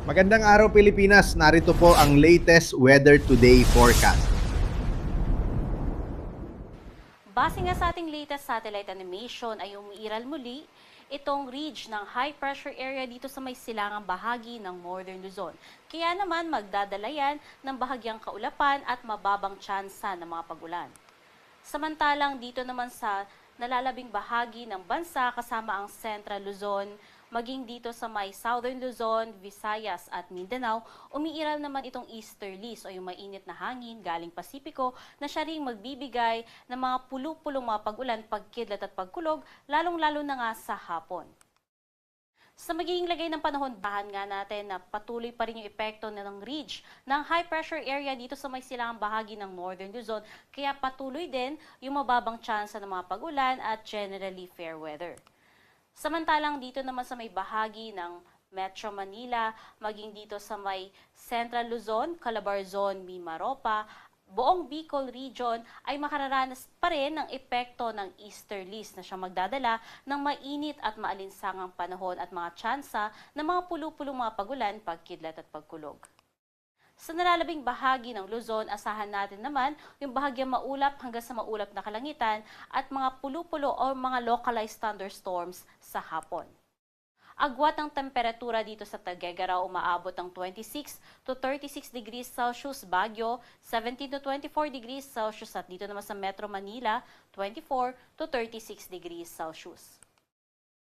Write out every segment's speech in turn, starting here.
Magandang araw Pilipinas, narito po ang latest Weather Today forecast. Base nga sa ating latest satellite animation ay umiiral muli itong ridge ng high pressure area dito sa may silangang bahagi ng Northern Luzon. Kaya naman magdadala yan ng bahagyang kaulapan at mababang tsansa ng mga pagulan. Samantalang dito naman sa nalalabing bahagi ng bansa kasama ang Central Luzon, maging dito sa may Southern Luzon, Visayas at Mindanao, umiiral naman itong easterlies o yung mainit na hangin galing Pasipiko na siya ring magbibigay ng mga pulu-pulong mga pag-ulan, pagkidlat at pagkulog, lalong-lalo na nga sa hapon. Sa magiging lagay ng panahon, bahan nga natin na patuloy pa rin yung epekto ng ridge ng high pressure area dito sa may silangang bahagi ng Northern Luzon, kaya patuloy din yung mababang tsansa ng mga pag-ulan at generally fair weather. Samantalang dito naman sa may bahagi ng Metro Manila, maging dito sa may Central Luzon, Calabarzon, Mimaropa, buong Bicol region ay makararanas pa rin ng epekto ng easterlies na siyang magdadala ng mainit at maalinsangang panahon at mga tsansa ng mga pulu-pulong mga pagulan, pagkidlat at pagkulog. Sa nalalabing bahagi ng Luzon, asahan natin naman yung bahagyang maulap hanggang sa maulap na kalangitan at mga pulu-pulo o mga localized thunderstorms sa hapon. Agwat ng temperatura dito sa Tuguegarao umaabot ng 26 to 36 degrees Celsius, Baguio 17 to 24 degrees Celsius at dito naman sa Metro Manila 24 to 36 degrees Celsius.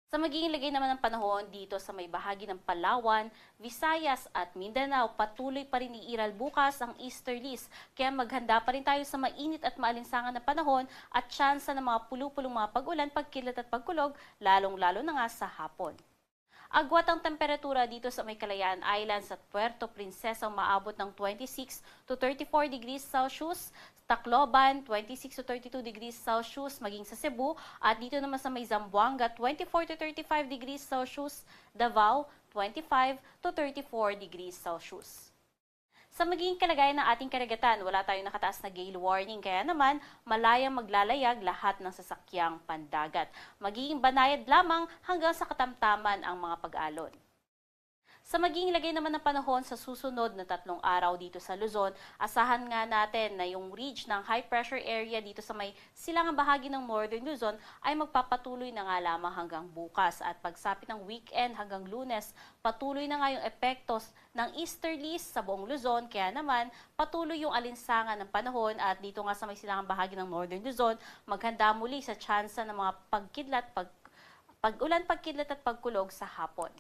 Sa magiging lagay naman ng panahon dito sa may bahagi ng Palawan, Visayas at Mindanao, patuloy pa rin iiral bukas ang easterlies, kaya maghanda pa rin tayo sa mainit at maalinsangan na panahon at tsansa ng mga pulu-pulong mga pag-ulan, pagkilat at pagkulog, lalong-lalo na nga sa hapon. Agwat ang temperatura dito sa may Kalayaan Islands at Puerto Princesa umaabot ng 26 to 34 degrees Celsius, Tacloban 26 to 32 degrees Celsius, maging sa Cebu at dito naman sa may Zamboanga 24 to 35 degrees Celsius, Davao 25 to 34 degrees Celsius. Sa magiging kalagayan ng ating karagatan, wala tayong nakataas na gale warning, kaya naman malayang maglalayag lahat ng sasakyang pandagat. Magiging banayad lamang hanggang sa katamtaman ang mga pag-alon. Sa magiging lagay naman ng panahon sa susunod na 3 araw dito sa Luzon, asahan nga natin na yung ridge ng high pressure area dito sa may silangang bahagi ng Northern Luzon ay magpapatuloy na nga lamang hanggang bukas. At pagsapit ng weekend hanggang Lunes, patuloy na nga yung epektos ng easterlies sa buong Luzon. Kaya naman, patuloy yung alinsangan ng panahon at dito nga sa may silangang bahagi ng Northern Luzon, maghanda muli sa tsansa ng mga pagkidlat, pag-ulan, pagkidlat at pagkulog sa hapon.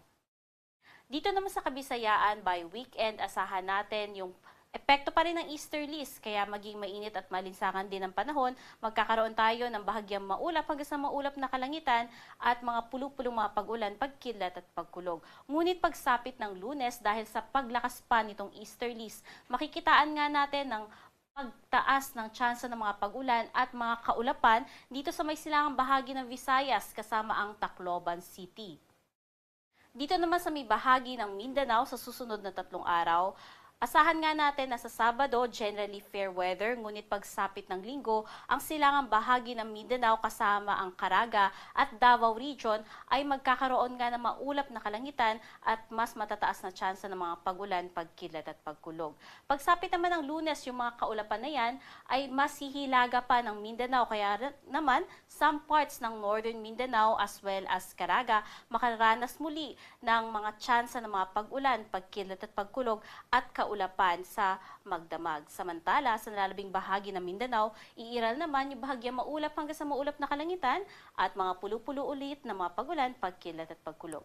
Dito naman sa Kabisayaan, by weekend, asahan natin yung epekto pa rin ng easterlies, kaya maging mainit at malinsangan din ang panahon. Magkakaroon tayo ng bahagyang maulap hanggang sa maulap na kalangitan at mga pulu-pulong mga pag-ulan, pagkidlat at pagkulog. Ngunit pagsapit ng Lunes, dahil sa paglakas pa nitong easterlies, makikitaan nga natin ng pagtaas ng tsansa ng mga pag-ulan at mga kaulapan dito sa may silangang bahagi ng Visayas kasama ang Tacloban City. Dito naman sa may bahagi ng Mindanao sa susunod na 3 araw, asahan nga natin na sa Sabado, generally fair weather, ngunit pagsapit ng Linggo, ang silangang bahagi ng Mindanao kasama ang Caraga at Davao Region ay magkakaroon nga ng maulap na kalangitan at mas matataas na tsansa ng mga pag-ulan, pagkilat at pagkulog. Pagsapit naman ng Lunes, yung mga kaulapan na yan ay mas hihilaga pa ng Mindanao, kaya naman some parts ng Northern Mindanao as well as Caraga makaranas muli ng mga tsansa ng mga pag-ulan, pagkilat at pagkulog at kaulapan sa magdamag. Samantala, sa nalalabing bahagi ng Mindanao, iiral naman yung bahagyang maulap hanggang sa maulap na kalangitan at mga pulu-pulo ulit na mga pag-ulan, pagkilat at pagkulog.